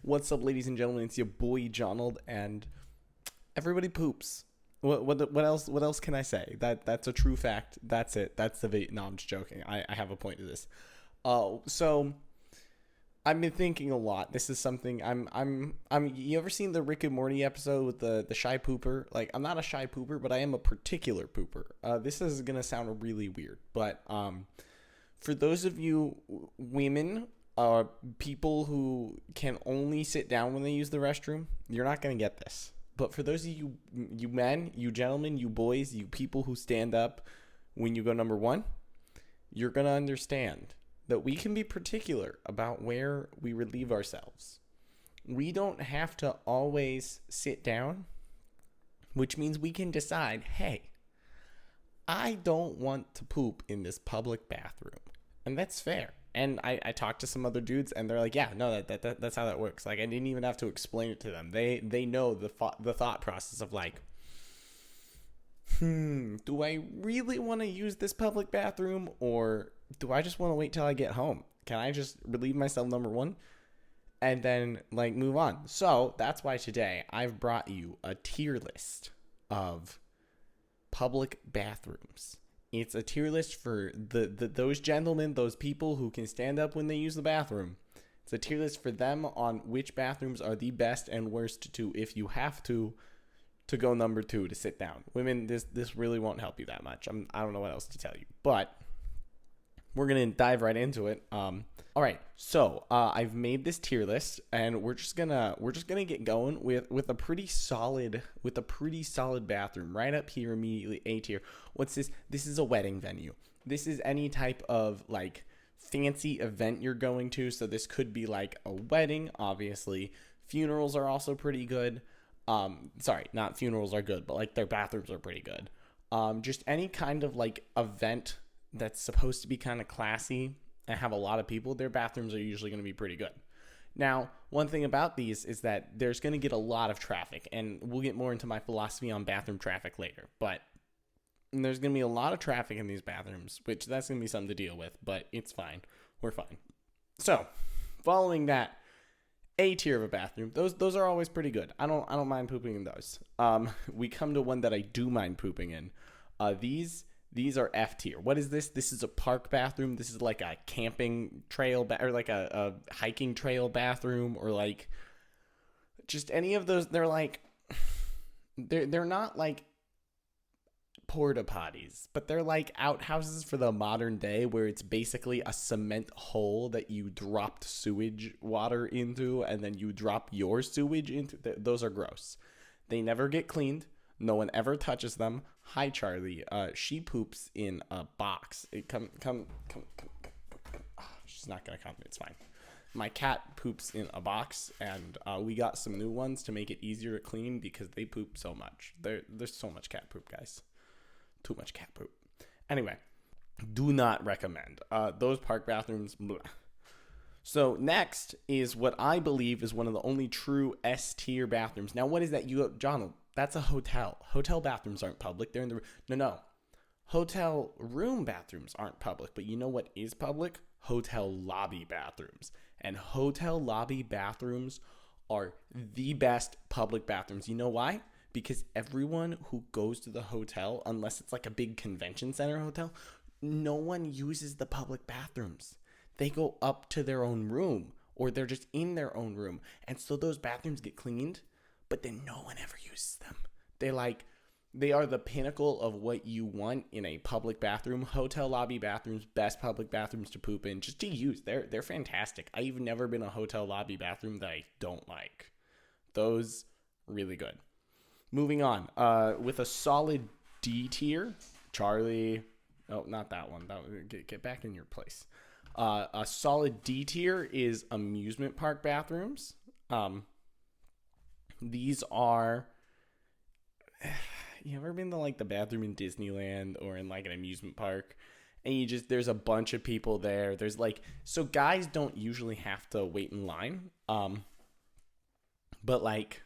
What's up, ladies and gentlemen? It's your boy Jonald, and everybody poops. What else can I say? That's a true fact. That's it. That's the bait. No, I'm just joking. I have a point to this. So I've been thinking a lot. This is something I'm. You ever seen the Rick and Morty episode with the shy pooper? Like, I'm not a shy pooper, but I am a particular pooper. This is gonna sound really weird, but for those of you women, people who can only sit down when they use the restroom, you're not gonna get this. But for those of you men, you gentlemen, you boys, you people who stand up when you go number one, you're gonna understand that we can be particular about where we relieve ourselves. We don't have to always sit down, which means we can decide, hey, I don't want to poop in this public bathroom. And that's fair. And I talked to some other dudes, and they're like, yeah, no, that's how that works. Like, I didn't even have to explain it to them. They know the thought process of like, do I really want to use this public bathroom, or do I just want to wait till I get home? Can I just relieve myself, number one, and then like move on? So that's why today I've brought you a tier list of public bathrooms. It's a tier list for those gentlemen, those people who can stand up when they use the bathroom. It's a tier list for them on which bathrooms are the best and worst to, if you have to go number two, to sit down. Women, this really won't help you that much. I don't know what else to tell you, but we're gonna dive right into it. All right, so I've made this tier list, and we're just gonna get going with a pretty solid bathroom right up here immediately. A tier. What's this? This is a wedding venue. This is any type of like fancy event you're going to. So this could be like a wedding, obviously. Funerals are also pretty good. Sorry, not funerals are good, but like their bathrooms are pretty good. Just any kind of like event that's supposed to be kind of classy and have a lot of people, their bathrooms are usually going to be pretty good. Now, one thing about these is that there's going to get a lot of traffic, and we'll get more into my philosophy on bathroom traffic later, but there's going to be a lot of traffic in these bathrooms, which that's going to be something to deal with, but it's fine. We're fine. So, following that, A tier of a bathroom, those are always pretty good. I don't mind pooping in those. We come to one that I do mind pooping in. These are F tier. What is this? This is a park bathroom. This is like a camping trail or like a hiking trail bathroom, or like just any of those. They're like they're not like porta potties, but they're like outhouses for the modern day, where it's basically a cement hole that you dropped sewage water into, and then you drop your sewage into. Those are gross. They never get cleaned. No one ever touches them. Hi, Charlie. She poops in a box. Come. Oh, she's not gonna come. It's fine. My cat poops in a box, and we got some new ones to make it easier to clean because they poop so much. There's so much cat poop, guys. Too much cat poop. Anyway, do not recommend. Those park bathrooms, bleh. So next is what I believe is one of the only true S tier bathrooms. Now, what is that? John, that's a hotel. Hotel bathrooms aren't public. They're in the no. Hotel room bathrooms aren't public, but you know what is public? Hotel lobby bathrooms. And hotel lobby bathrooms are the best public bathrooms. You know why? Because everyone who goes to the hotel, unless it's like a big convention center hotel, no one uses the public bathrooms. They go up to their own room, or they're just in their own room. And so those bathrooms get cleaned, but then no one ever uses them. They are the pinnacle of what you want in a public bathroom. Hotel lobby bathrooms, best public bathrooms to poop in, just to use. They're fantastic. I've never been a hotel lobby bathroom that I don't like. Those, really good. Moving on, with a solid D tier, Charlie. Oh, not that one. Get back in your place. A solid D tier is amusement park bathrooms. These are. You ever been to like the bathroom in Disneyland or in like an amusement park, and there's a bunch of people there. There's like, so guys don't usually have to wait in line. But like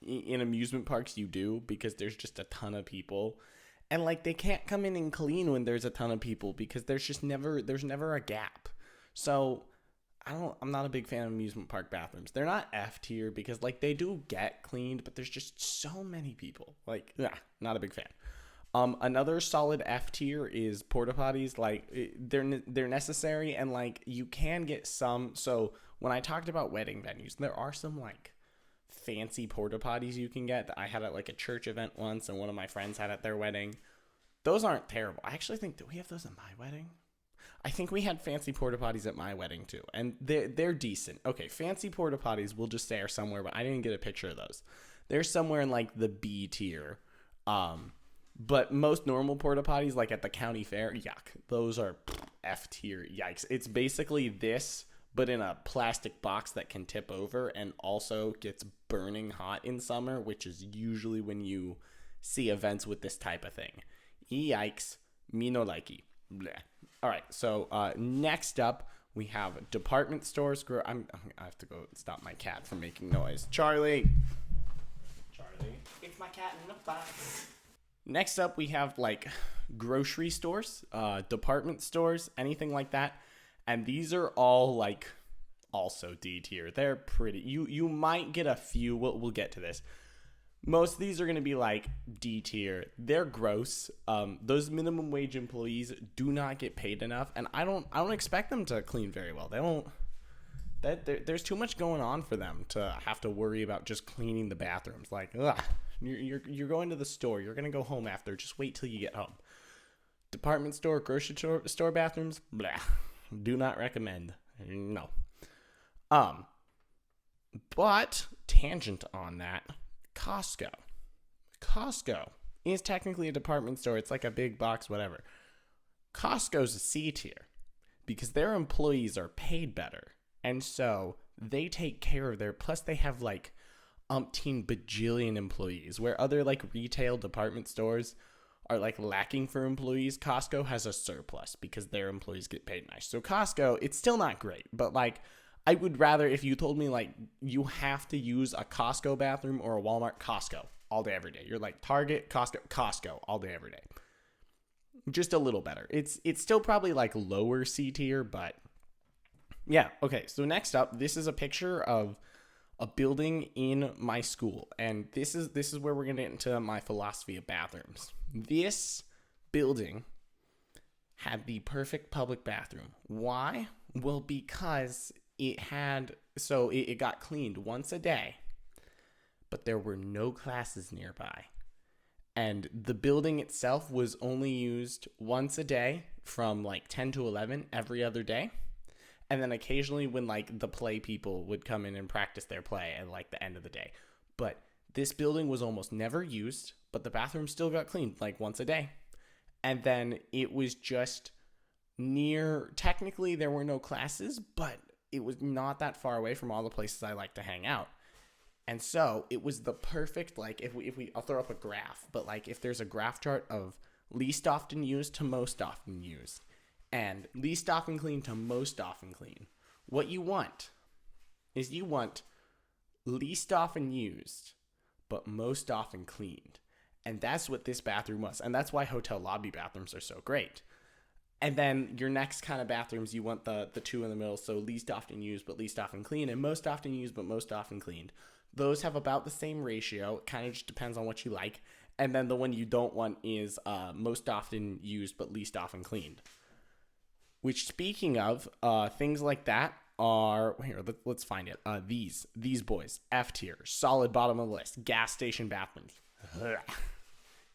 in amusement parks you do, because there's just a ton of people. And like they can't come in and clean when there's a ton of people because there's never a gap. So I'm not a big fan of amusement park bathrooms. They're not F tier because like they do get cleaned, but there's just so many people. Like, yeah, not a big fan. Another solid F tier is porta potties. Like they're necessary and like you can get some. So when I talked about wedding venues, there are some like fancy porta potties you can get that I had at like a church event once, and one of my friends had at their wedding. Those aren't terrible. I actually think, do we have those at my wedding? I think we had fancy porta potties at my wedding too, and they're decent. Okay, fancy porta potties we'll just say are somewhere, but I didn't get a picture of those. They're somewhere in like the B tier. But most normal porta potties, like at the county fair, yuck. Those are F tier. Yikes! It's basically this, but in a plastic box that can tip over and also gets burning hot in summer, which is usually when you see events with this type of thing. Yikes! Me no likey. Bleh. All right, so next up, we have department stores. I have to go stop my cat from making noise. Charlie, it's my cat in the box. Next up, we have like grocery stores, department stores, anything like that. And these are all like also D tier. They're pretty. You might get a few. We'll get to this. Most of these are going to be like D tier. They're gross. Those minimum wage employees do not get paid enough, and I don't expect them to clean very well. They don't. There's too much going on for them to have to worry about just cleaning the bathrooms. Like, ugh, you're going to the store. You're gonna go home after. Just wait till you get home. Department store, grocery store bathrooms, blah. Do not recommend. No. But tangent on that. Costco. Costco is technically a department store. It's like a big box, whatever. Costco's a C tier because their employees are paid better. And so they take care of plus they have like umpteen bajillion employees, where other like retail department stores are like lacking for employees. Costco has a surplus because their employees get paid nice. So Costco, it's still not great, but like I would rather, if you told me like you have to use a Costco bathroom or a Walmart, Costco all day, every day. You're like Target, Costco all day, every day. Just a little better. It's still probably like lower C tier, but yeah. Okay, so next up, this is a picture of a building in my school, and this is where we're gonna get into my philosophy of bathrooms. This building had the perfect public bathroom. Why? Well, because it got cleaned once a day, but there were no classes nearby. And the building itself was only used once a day from like 10 to 11 every other day. And then occasionally when like the play people would come in and practice their play at like the end of the day. But this building was almost never used, but the bathroom still got cleaned like once a day. And then it was just technically there were no classes, but it was not that far away from all the places I like to hang out. And so it was the perfect, like I'll throw up a graph, but like if there's a graph chart of least often used to most often used and least often clean to most often clean, what you want is least often used, but most often cleaned. And that's what this bathroom was. And that's why hotel lobby bathrooms are so great. And then your next kind of bathrooms, you want the two in the middle. So least often used, but least often clean, and most often used, but most often cleaned. Those have about the same ratio. It kind of just depends on what you like. And then the one you don't want is most often used, but least often cleaned. Which, speaking of, things like that are, here, let's find it. These boys, F tier, solid bottom of the list. Gas station bathrooms.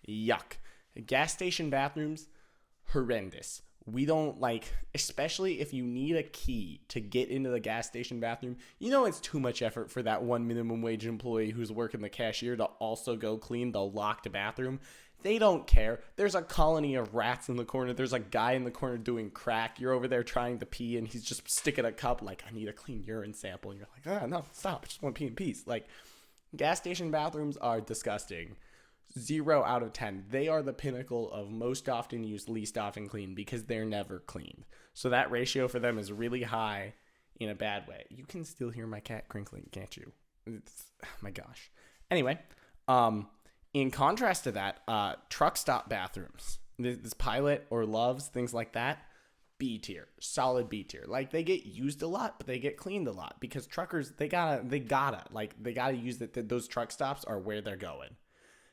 Yuck. Gas station bathrooms, horrendous. We don't like, especially if you need a key to get into the gas station bathroom, it's too much effort for that one minimum wage employee who's working the cashier to also go clean the locked bathroom. They don't care. There's a colony of rats in the corner. There's a guy in the corner doing crack. You're over there trying to pee and he's just sticking a cup like, I need a clean urine sample. And you're like, no, stop. I just want to pee in peace. Like, gas station bathrooms are disgusting. 0 out of 10. They are the pinnacle of most often used, least often cleaned because they're never cleaned. So that ratio for them is really high in a bad way. You can still hear my cat crinkling, can't you? Oh my gosh. Anyway, in contrast to that, truck stop bathrooms, this Pilot or Love's, things like that, B tier, solid B tier. Like they get used a lot, but they get cleaned a lot because truckers they gotta use that. Those truck stops are where they're going.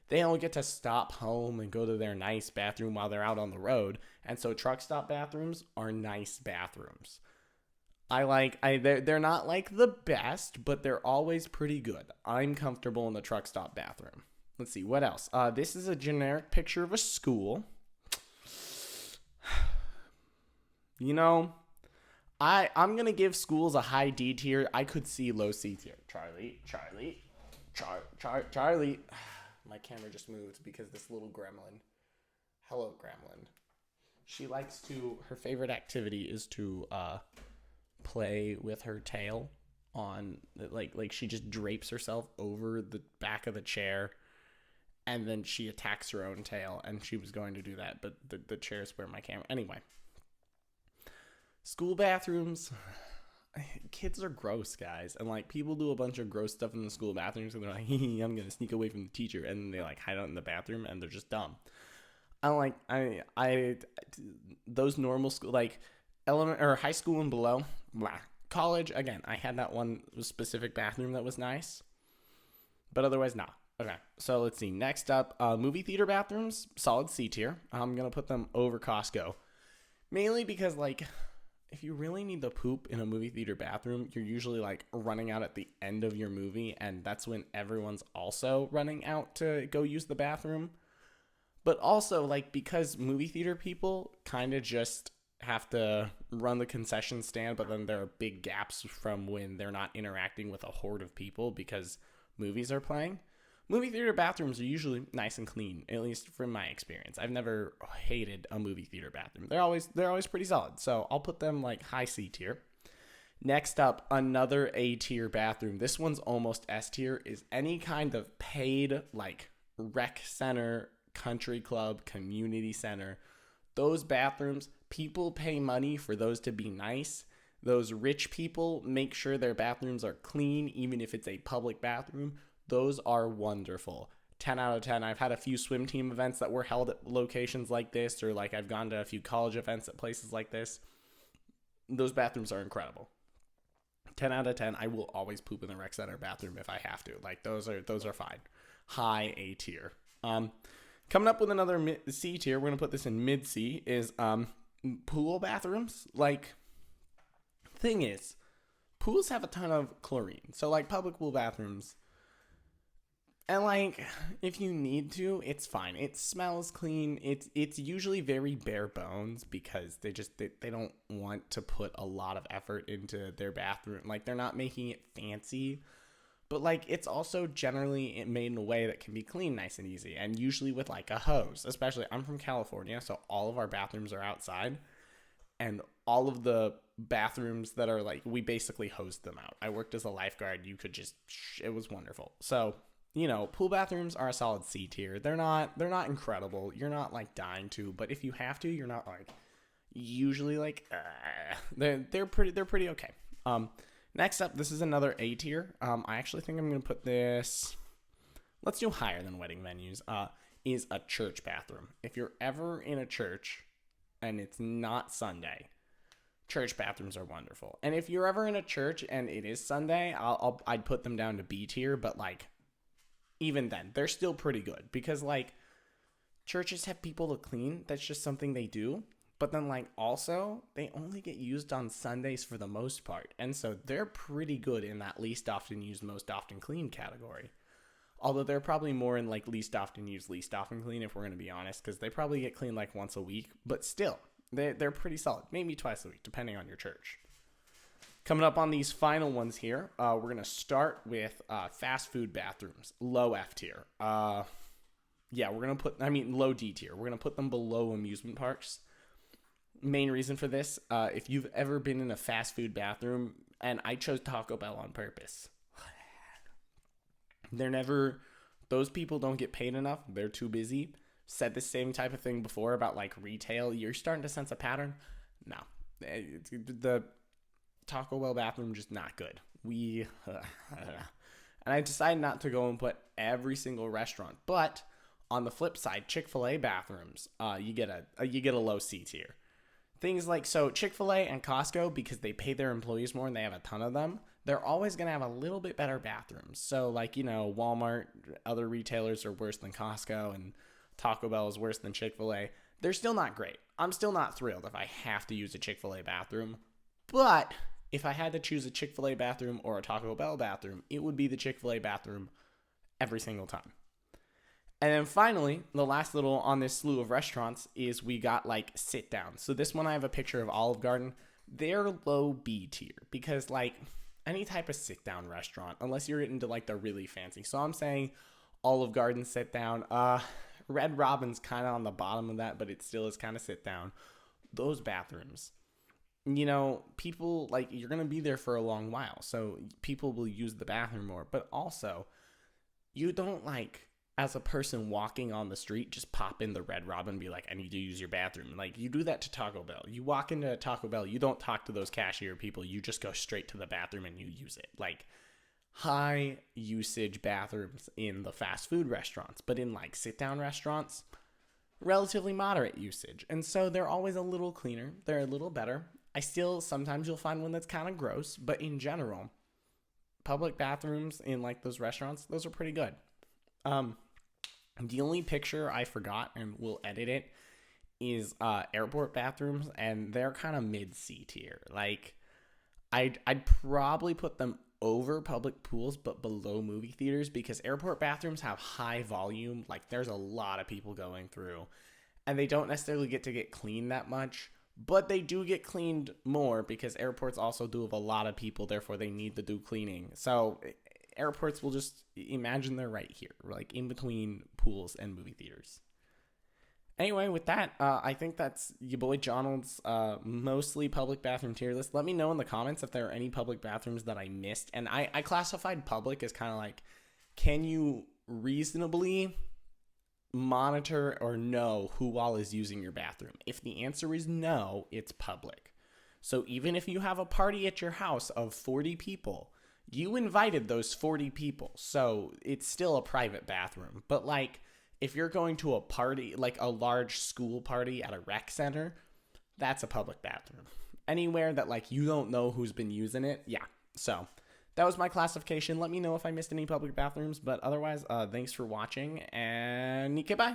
They don't get to stop home and go to their nice bathroom while they're out on the road, and so truck stop bathrooms are nice bathrooms. They're not like the best, but they're always pretty good. I'm comfortable in the truck stop bathroom. Let's see what else. This is a generic picture of a school. You know, I'm gonna give schools a high D tier. I could see low C tier. Charlie. My camera just moved because this little gremlin. Hello, gremlin. She likes to. Her favorite activity is to play with her tail on like she just drapes herself over the back of the chair, and then she attacks her own tail. And she was going to do that, but the chair is where my camera. Anyway. School bathrooms, kids are gross, guys. And, like, people do a bunch of gross stuff in the school bathrooms, and they're like, I'm going to sneak away from the teacher. And then they, like, hide out in the bathroom, and they're just dumb. Those normal school, like, elementary or high school and below, blah. College, again, I had that one specific bathroom that was nice. But otherwise, nah. Okay, so let's see. Next up, movie theater bathrooms, solid C tier. I'm going to put them over Costco. Mainly because, like, if you really need to poop in a movie theater bathroom, you're usually like running out at the end of your movie, and that's when everyone's also running out to go use the bathroom. But also, like, because movie theater people kind of just have to run the concession stand, but then there are big gaps from when they're not interacting with a horde of people because movies are playing. Movie theater bathrooms are usually nice and clean, at least from my experience. I've never hated a movie theater bathroom. They're always pretty solid. So I'll put them like high C tier. Next up, another A tier bathroom. This one's almost S tier. Is any kind of paid like rec center, country club, community center. Those bathrooms, people pay money for those to be nice. Those rich people make sure their bathrooms are clean, even if it's a public bathroom. Those are wonderful. 10 out of 10. I've had a few swim team events that were held at locations like this, or like I've gone to a few college events at places like this. Those bathrooms are incredible. 10 out of 10. I will always poop in the rec center bathroom if I have to. Like those are fine. High A tier. Coming up with another C tier, we're gonna put this in mid C, is pool bathrooms. Like, thing is, pools have a ton of chlorine. So like public pool bathrooms, and like if you need to, it's fine. It smells clean. It's usually very bare bones because they don't want to put a lot of effort into their bathroom. Like they're not making it fancy. But, like, it's also generally made in a way that can be clean nice and easy. And usually with, like, a hose. Especially, I'm from California, so all of our bathrooms are outside. And all of the bathrooms that are, like, we basically hosed them out. I worked as a lifeguard. You could just, it was wonderful. So, you know, pool bathrooms are a solid C tier. They're not incredible. You're not, like, dying to. But if you have to, you're not, like, usually, like, they're pretty okay. Next up, this is another A tier. I actually think I'm going to put this, let's do higher than wedding venues, is a church bathroom. If you're ever in a church and it's not Sunday, church bathrooms are wonderful. And if you're ever in a church and it is Sunday, I'd put them down to B tier, but like, even then, they're still pretty good because like, churches have people to clean. That's just something they do. But then, like, also, they only get used on Sundays for the most part. And so they're pretty good in that least often used, most often cleaned category. Although they're probably more in, like, least often used, least often clean, if we're going to be honest. Because they probably get cleaned, like, once a week. But still, they're pretty solid. Maybe twice a week, depending on your church. Coming up on these final ones here, we're going to start with fast food bathrooms. Low F tier. We're going to low D tier. We're going to put them below amusement parks. Main reason for this, if you've ever been in a fast food bathroom, and I chose Taco Bell on purpose, those people don't get paid enough. They're too busy. Said the same type of thing before about like retail. You're starting to sense a pattern. No, the Taco Bell bathroom just not good. And I decided not to go and put every single restaurant, but on the flip side, Chick-fil-A bathrooms, you get a low C tier. Things like, so Chick-fil-A and Costco, because they pay their employees more and they have a ton of them, they're always going to have a little bit better bathrooms. So like, Walmart, other retailers are worse than Costco, and Taco Bell is worse than Chick-fil-A. They're still not great. I'm still not thrilled if I have to use a Chick-fil-A bathroom. But if I had to choose a Chick-fil-A bathroom or a Taco Bell bathroom, it would be the Chick-fil-A bathroom every single time. And then finally, the last little on this slew of restaurants is we got like sit down. So this one I have a picture of Olive Garden. They're low B tier because like any type of sit down restaurant, unless you're into like the really fancy. So I'm saying Olive Garden sit down. Red Robin's kind of on the bottom of that, but it still is kind of sit down. Those bathrooms, people like you're going to be there for a long while. So people will use the bathroom more, but also you don't like, as a person walking on the street, just pop in the Red Robin and be like, I need to use your bathroom. Like, you do that to Taco Bell. You walk into Taco Bell, you don't talk to those cashier people. You just go straight to the bathroom and you use it. Like, high usage bathrooms in the fast food restaurants. But in, like, sit-down restaurants, relatively moderate usage. And so they're always a little cleaner. They're a little better. Sometimes you'll find one that's kind of gross. But in general, public bathrooms in, like, those restaurants, those are pretty good. The only picture I forgot, and we'll edit it, is airport bathrooms, and they're kind of mid-C tier. Like, I'd probably put them over public pools, but below movie theaters, because airport bathrooms have high volume. Like, there's a lot of people going through, and they don't necessarily get to get cleaned that much, but they do get cleaned more because airports also do have a lot of people, therefore they need to do cleaning. So airports will just imagine they're right here, like in between pools and movie theaters. Anyway, with that, I think that's your boy Jonald's mostly public bathroom tier list. Let me know in the comments if there are any public bathrooms that I missed. And I classified public as kind of like, can you reasonably monitor or know who all is using your bathroom? If the answer is no, it's public. So even if you have a party at your house of 40 people, you invited those 40 people, so it's still a private bathroom. But, like, if you're going to a party, like a large school party at a rec center, that's a public bathroom. Anywhere that, like, you don't know who's been using it, yeah. So, that was my classification. Let me know if I missed any public bathrooms, but otherwise, thanks for watching, and okay, bye.